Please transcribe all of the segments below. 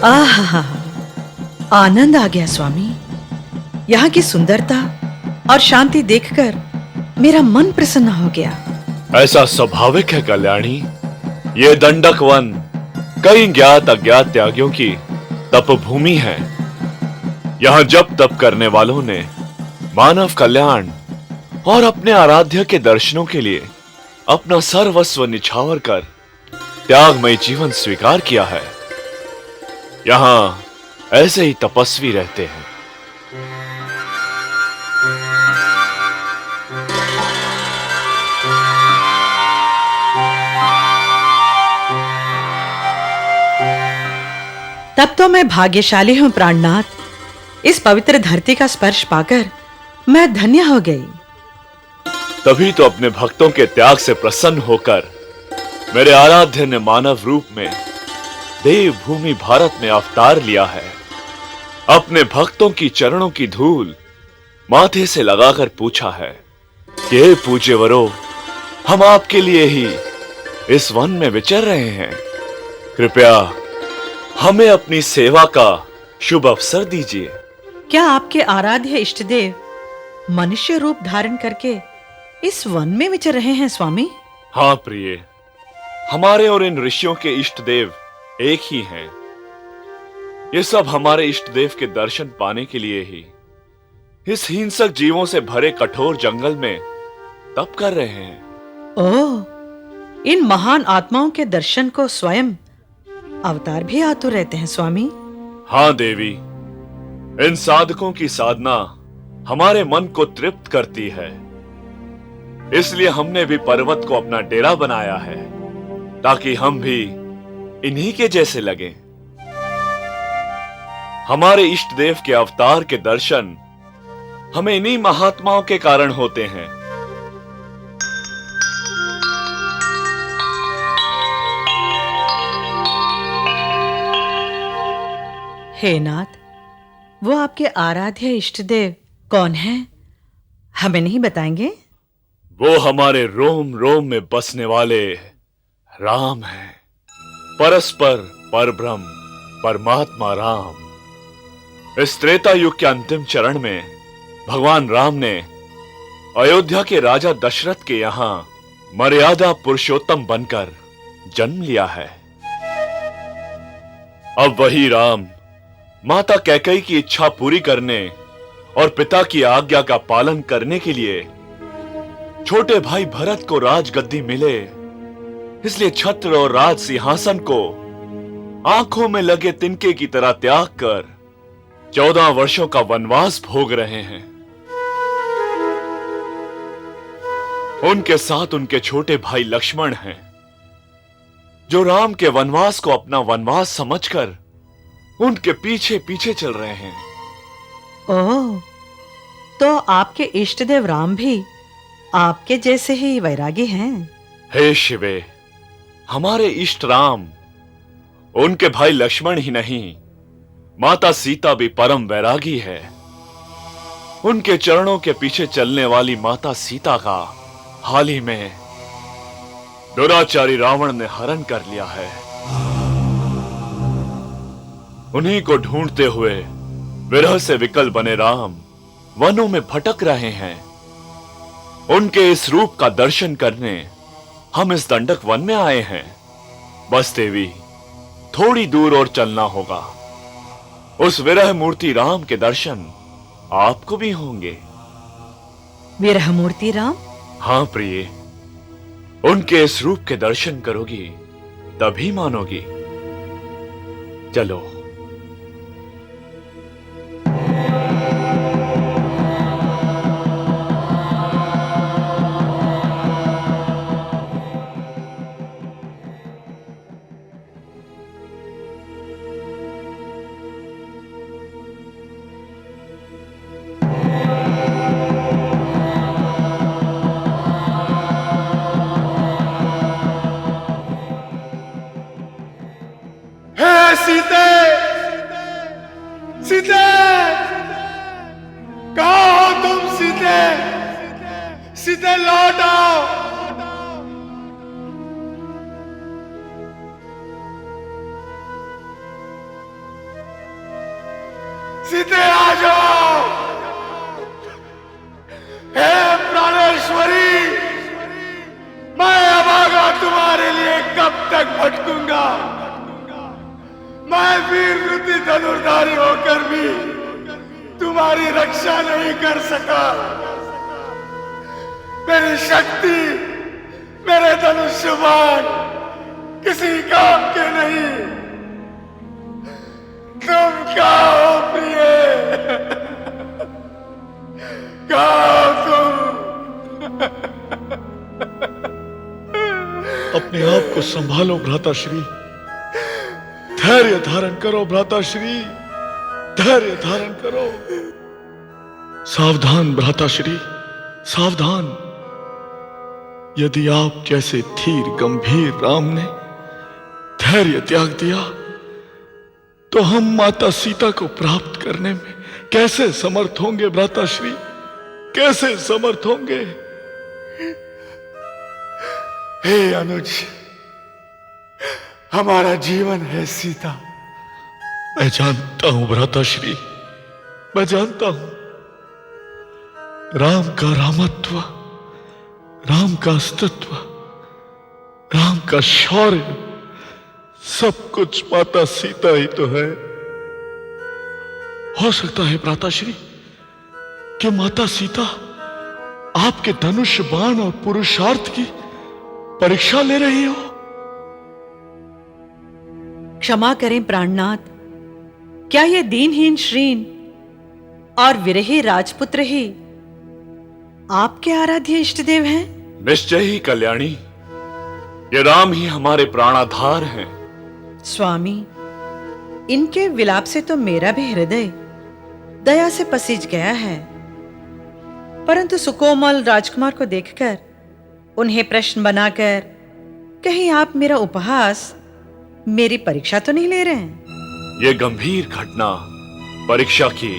आहा, आनंद आ गया स्वामी। यहाँ की सुंदरता और शांति देखकर मेरा मन प्रसन्न हो गया। ऐसा स्वाभाविक है कल्याणी। ये दंडक वन कई ज्ञात अज्ञात त्यागियों की तपभूमि है। यहाँ जप तप करने वालों ने मानव कल्याण और अपने आराध्य के दर्शनों के लिए अपना सर्वस्व निछावर कर त्यागमय जीवन स्वीकार किया है। यहाँ ऐसे ही तपस्वी रहते हैं। तब तो मैं भाग्यशाली हूं प्राणनाथ। इस पवित्र धरती का स्पर्श पाकर मैं धन्य हो गई। तभी तो अपने भक्तों के त्याग से प्रसन्न होकर मेरे आराध्य ने मानव रूप में देवभूमि भारत में अवतार लिया है। अपने भक्तों की चरणों की धूल माथे से लगाकर पूछा है कि हे पूज्यवरो, हम आपके लिए ही इस वन में विचर रहे हैं। कृपया हमें अपनी सेवा का शुभ अवसर दीजिए। क्या आपके आराध्य इष्टदेव मनुष्य रूप धारण करके इस वन में विचर रहे हैं स्वामी? हाँ प्रिय, हमारे और इन ऋषियों के इष्ट देव एक ही हैं। ये सब हमारे इष्ट देव के दर्शन पाने के लिए ही इस हिंसक जीवों से भरे कठोर जंगल में तप कर रहे हैं। ओह, इन महान आत्माओं के दर्शन को स्वयं अवतार भी आतुर रहते हैं स्वामी। हाँ देवी, इन साधकों की साधना हमारे मन को तृप्त करती है। इसलिए हमने भी पर्वत को अपना डेरा बनाया है, ताकि हम भी इन्हीं के जैसे लगें। हमारे इष्ट देव के अवतार के दर्शन हमें इन्हीं महात्माओं के कारण होते हैं। हे नाथ, वो आपके आराध्य इष्टदेव कौन हैं? हमें नहीं बताएंगे? वो हमारे रोम रोम में बसने वाले राम हैं। परस्पर परब्रह्म परमात्मा राम। इस त्रेता युग के अंतिम चरण में भगवान राम ने अयोध्या के राजा दशरथ के यहां मर्यादा पुरुषोत्तम बनकर जन्म लिया है। अब वही राम माता कैकेयी की इच्छा पूरी करने और पिता की आज्ञा का पालन करने के लिए छोटे भाई भरत को राजगद्दी मिले, इसलिए छत्र और राज सिंहासन को आंखों में लगे तिनके की तरह त्याग कर 14 वर्षों का वनवास भोग रहे हैं। उनके साथ उनके छोटे भाई लक्ष्मण हैं। जो राम के वनवास को अपना वनवास समझकर उनके पीछे पीछे चल रहे हैं। ओह, तो आपके इष्ट देव राम भी आपके जैसे ही वैरागी हैं। हे शिवे, हमारे इष्ट राम उनके भाई लक्ष्मण ही नहीं, माता सीता भी परम वैरागी है। उनके चरणों के पीछे चलने वाली माता सीता का हाल ही में दुराचारी रावण ने हरण कर लिया है। उन्हीं को ढूंढते हुए विरह से विकल बने राम वनों में भटक रहे हैं। उनके इस रूप का दर्शन करने हम इस दंडक वन में आए हैं। बस देवी, थोड़ी दूर और चलना होगा। उस विरह मूर्ति राम के दर्शन आपको भी होंगे। विरह मूर्ति राम? हाँ प्रिय, उनके इस रूप के दर्शन करोगी तभी मानोगी। चलो। सीते, सीते, कहाँ हो तुम सीते? सीते लौट आओ। सीते आ जाओ। हे प्राणेश्वरी, मैं अभागा तुम्हारे लिए कब तक भटकूंगा? मैं वीर वृत्ति धनुर्धारी होकर भी तुम्हारी रक्षा नहीं कर सका। मेरी शक्ति, मेरे धनुष बाण किसी काम के नहीं। तुम कहाँ हो प्रिय? कहाँ हो तुम? अपने आप को संभालो भ्राताश्री, धैर्य धारण करो भ्राताश्री, धैर्य धारण करो। सावधान भ्राताश्री, सावधान। यदि आप जैसे धीर गंभीर राम ने धैर्य त्याग दिया तो हम माता सीता को प्राप्त करने में कैसे समर्थ होंगे भ्राताश्री, कैसे समर्थ होंगे? हे अनुज, हमारा जीवन है सीता। मैं जानता हूं भ्राताश्री, मैं जानता हूं। राम का रामत्व, राम का अस्तित्व, राम का शौर्य, सब कुछ माता सीता ही तो है। हो सकता है भ्राताश्री कि माता सीता आपके धनुष बाण और पुरुषार्थ की परीक्षा ले रही हो। क्षमा करें प्राणनाथ, क्या ये दीनहीन श्रीन और विरही राजपुत्र ही आपके आराध्य इष्टदेव हैं? निश्चय ही कल्याणी, ये राम ही हमारे प्राणाधार हैं। स्वामी, इनके विलाप से तो मेरा भी हृदय दया से पसीज गया है, परंतु सुकोमल राजकुमार को देखकर उन्हें प्रश्न बनाकर कहीं आप मेरा उपहास, मेरी परीक्षा तो नहीं ले रहे हैं? यह गंभीर घटना परीक्षा की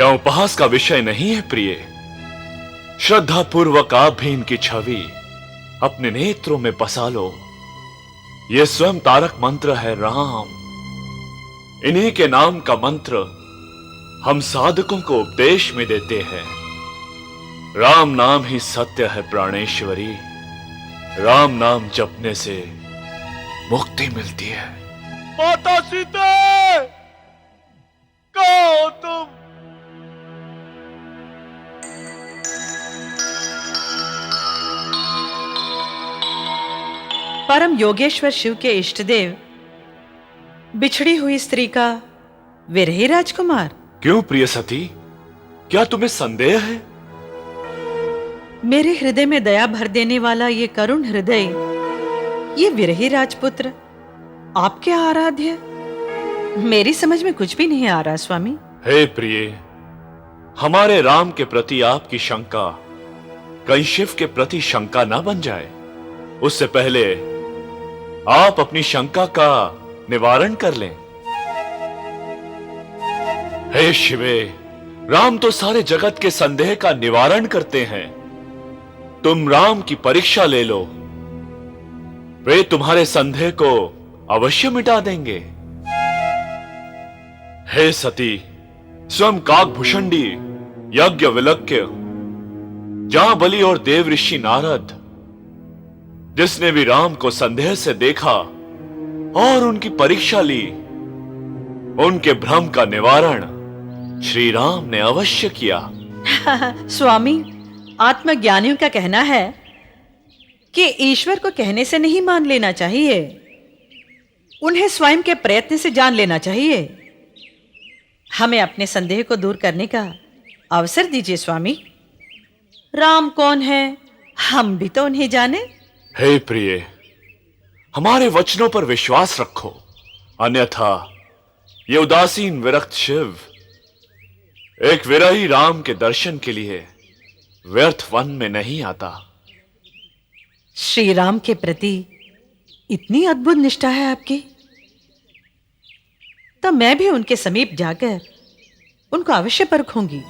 या उपहास का विषय नहीं है प्रिय। श्रद्धा पूर्वक आप भी इनकी छवि अपने नेत्रों में बसा लो। यह स्वयं तारक मंत्र है राम। इन्हीं के नाम का मंत्र हम साधकों को उपदेश में देते हैं। राम नाम ही सत्य है प्राणेश्वरी। राम नाम जपने से मुक्ति मिलती है। माता सीता, कहाँ हो तुम? परम योगेश्वर शिव के इष्टदेव, बिछड़ी हुई स्त्री का विरही राजकुमार। क्यों प्रिय सती, क्या तुम्हें संदेह है? मेरे हृदय में दया भर देने वाला ये करुण हृदय ये विरही राजपुत्र आपके आराध्य? मेरी समझ में कुछ भी नहीं आ रहा स्वामी। हे प्रिय, हमारे राम के प्रति आपकी शंका कहीं शिव के प्रति शंका ना बन जाए, उससे पहले आप अपनी शंका का निवारण कर लें। हे शिवे, राम तो सारे जगत के संदेह का निवारण करते हैं। तुम राम की परीक्षा ले लो, वे तुम्हारे संदेह को अवश्य मिटा देंगे। हे सती, स्वयं काकभूषणी यज्ञ विलक्य, जहां बलि और देव ऋषि नारद, जिसने भी राम को संदेह से देखा और उनकी परीक्षा ली, उनके भ्रम का निवारण श्री राम ने अवश्य किया। स्वामी, आत्मज्ञानियों का कहना है कि ईश्वर को कहने से नहीं मान लेना चाहिए, उन्हें स्वयं के प्रयत्न से जान लेना चाहिए। हमें अपने संदेह को दूर करने का अवसर दीजिए स्वामी। राम कौन है, हम भी तो उन्हें जाने। हे प्रिय, हमारे वचनों पर विश्वास रखो, अन्यथा ये उदासीन विरक्त शिव एक विरही राम के दर्शन के लिए व्यर्थ वन में नहीं आता। श्री राम के प्रति इतनी अद्भुत निष्ठा है आपकी, तो मैं भी उनके समीप जाकर उनको अवश्य परखूंगी।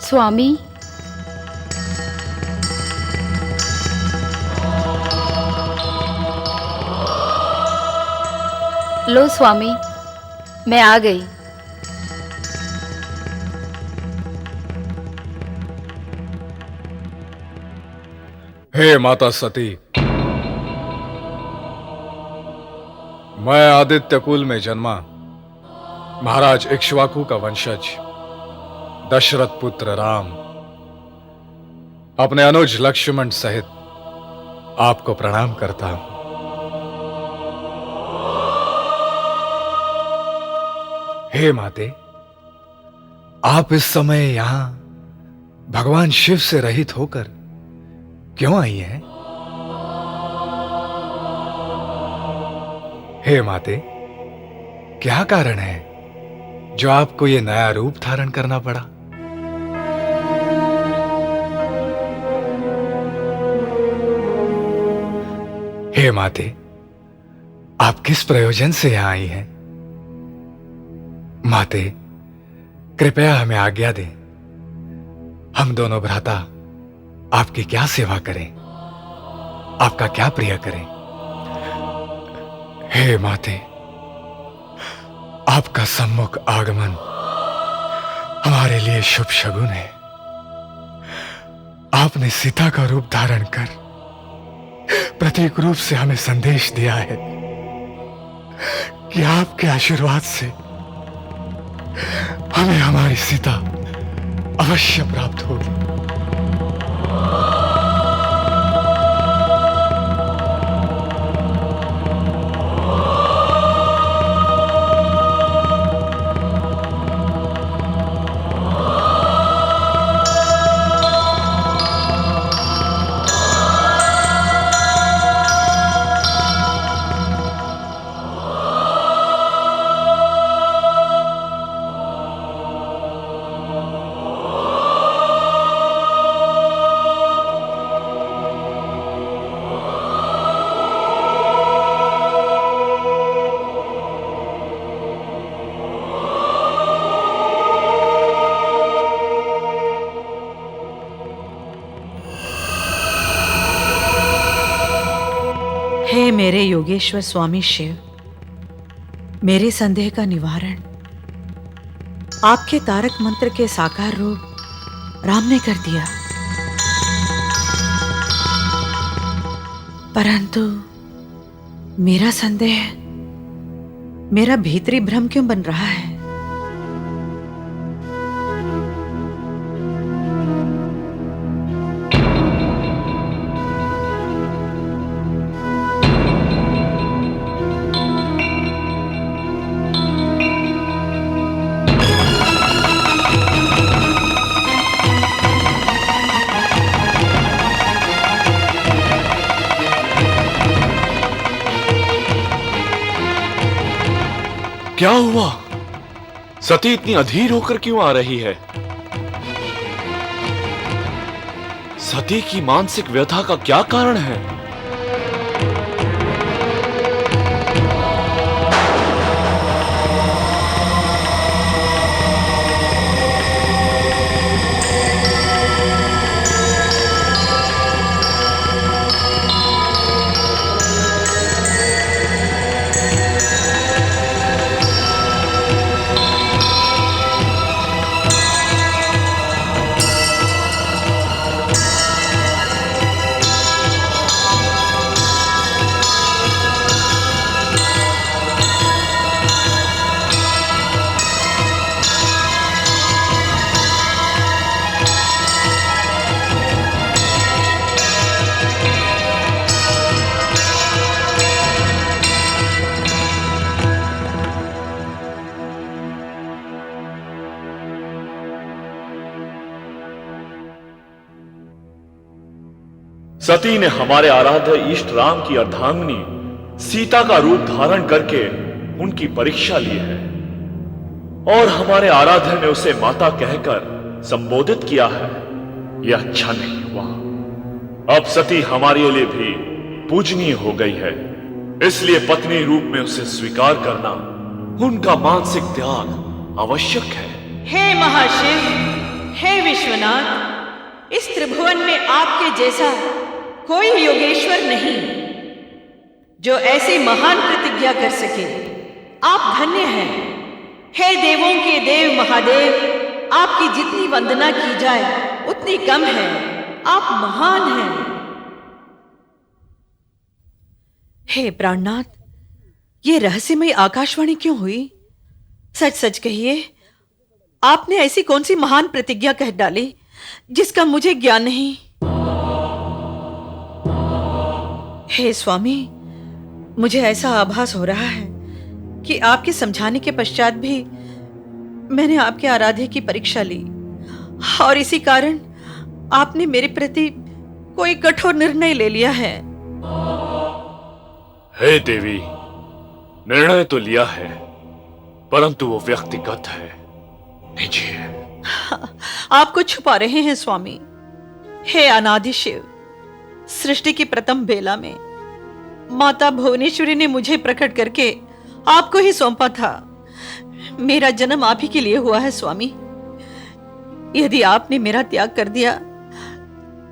स्वामी, लो स्वामी, मैं आ गई। हे माता सती, मैं आदित्य कुल में जन्मा महाराज इक्ष्वाकु का वंशज दशरथ पुत्र राम अपने अनुज लक्ष्मण सहित आपको प्रणाम करता हूं। हे माते, आप इस समय यहां भगवान शिव से रहित होकर क्यों आई हैं? हे माते, क्या कारण है जो आपको ये नया रूप धारण करना पड़ा? हे माते, आप किस प्रयोजन से यहां आई हैं? माते, कृपया हमें आज्ञा दें, हम दोनों भ्राता आपकी क्या सेवा करें, आपका क्या प्रिय करें। हे माते, आपका सम्मुख आगमन हमारे लिए शुभ शगुन है। आपने सीता का रूप धारण कर प्रतीक रूप से हमें संदेश दिया है कि आपके आशीर्वाद से हमें हमारी सीता अवश्य प्राप्त होगी। हे मेरे योगेश्वर स्वामी शिव, मेरे संदेह का निवारण आपके तारक मंत्र के साकार रूप राम ने कर दिया। परंतु मेरा संदेह मेरा भीतरी भ्रम क्यों बन रहा है? क्या हुआ? सती इतनी अधीर होकर क्यों आ रही है? सती की मानसिक व्यथा का क्या कारण है? सती ने हमारे आराध्य इष्ट राम की अर्धांगिनी सीता का रूप धारण करके उनकी परीक्षा ली है और हमारे आराध्य ने उसे माता कहकर संबोधित किया है। यह अच्छा नहीं हुआ। अब सती हमारे लिए भी पूजनीय हो गई है, इसलिए पत्नी रूप में उसे स्वीकार करना, उनका मानसिक त्याग आवश्यक है। हे महाशिव, हे विश्वनाथ, इस त्रिभुवन में आपके जैसा कोई योगेश्वर नहीं जो ऐसी महान प्रतिज्ञा कर सके। आप धन्य हैं। हे देवों के देव महादेव, आपकी जितनी वंदना की जाए उतनी कम है। आप महान हैं। हे प्राणनाथ, ये रहस्यमयी आकाशवाणी क्यों हुई? सच सच कहिए, आपने ऐसी कौन सी महान प्रतिज्ञा कह डाली जिसका मुझे ज्ञान नहीं? हे स्वामी, मुझे ऐसा आभास हो रहा है कि आपके समझाने के पश्चात भी मैंने आपके आराध्य की परीक्षा ली और इसी कारण आपने मेरे प्रति कोई कठोर निर्णय ले लिया है। हे देवी, निर्णय तो लिया है, परंतु वो व्यक्तिगत है, निजी है। आपको छुपा रहे हैं स्वामी। हे अनादि शिव, सृष्टि की प्रथम बेला में माता भुवनेश्वरी ने मुझे प्रकट करके आपको ही सौंपा था। मेरा जन्म आप ही के लिए हुआ है स्वामी। यदि आपने मेरा त्याग कर दिया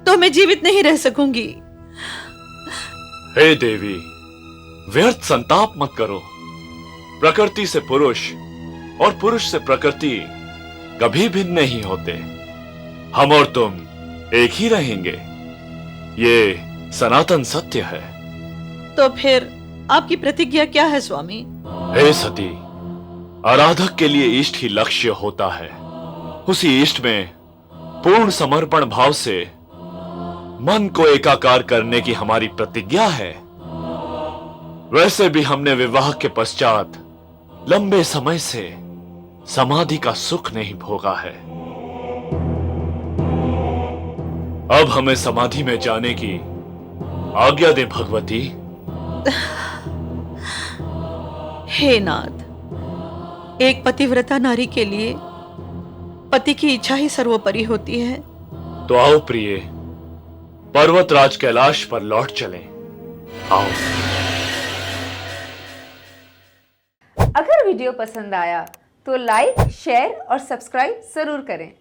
तो मैं जीवित नहीं रह सकूंगी। हे देवी, व्यर्थ संताप मत करो। प्रकृति से पुरुष और पुरुष से प्रकृति कभी भिन्न नहीं होते। हम और तुम एक ही रहेंगे, ये सनातन सत्य है। तो फिर आपकी प्रतिज्ञा क्या है स्वामी? हे सती, आराधक के लिए इष्ट ही लक्ष्य होता है। उसी इष्ट में पूर्ण समर्पण भाव से मन को एकाकार करने की हमारी प्रतिज्ञा है। वैसे भी हमने विवाह के पश्चात लंबे समय से समाधि का सुख नहीं भोगा है। अब हमें समाधि में जाने की आज्ञा दे भगवती। हे नाथ, एक पतिव्रता नारी के लिए पति की इच्छा ही सर्वोपरि होती है। तो आओ प्रिय, पर्वतराज कैलाश पर लौट चलें। आओ। अगर वीडियो पसंद आया तो लाइक, शेयर और सब्सक्राइब जरूर करें।